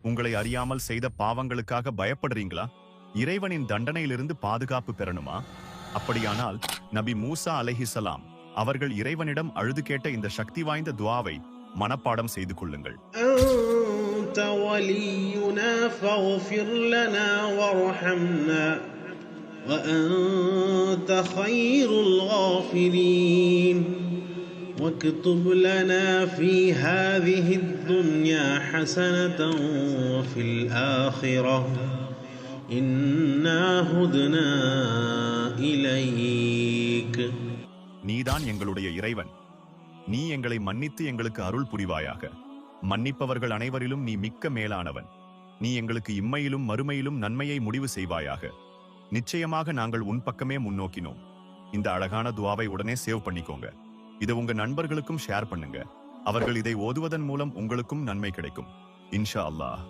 உங்களை அறியாமல் செய்த பாவங்களுக்காக பயப்படுறீங்களா? இறைவனின் தண்டனையிலிருந்து பாதுகாப்பு பெறணுமா? அப்படியானால் நபி மூசா அலைஹிஸ்ஸலாம் அவர்கள் இறைவனிடம் அழுது கேட்ட இந்த சக்தி வாய்ந்த துஆவை மனப்பாடம் செய்து கொள்ளுங்கள். أنت ولينا فاغفر لنا وارحمنا وأنت خير الغافرين واكتب لنا في هذه الدنيا حسنة وفي الآخرة إنا هدنا إليك. நீதான் எங்களுடைய இறைவன். நீ எங்களை மன்னித்து எங்களுக்கு அருள் புரிவாயாக. மன்னிப்பவர்கள் அனைவரிலும் நீ மிக்க மேலானவன். நீ எங்களுக்கு இம்மையிலும் மறுமையிலும் நன்மையை முடிவு செய்வாயாக. நிச்சயமாக நாங்கள் உன் பக்கமே முன்னோக்கினோம். இந்த அழகான துஆவை உடனே சேவ் பண்ணிக்கோங்க. இதை உங்க நண்பர்களுக்கும் ஷேர் பண்ணுங்க. அவர்கள் இதை ஓதுவதன் மூலம் உங்களுக்கும் நன்மை கிடைக்கும். இன்ஷா அல்லாஹ்.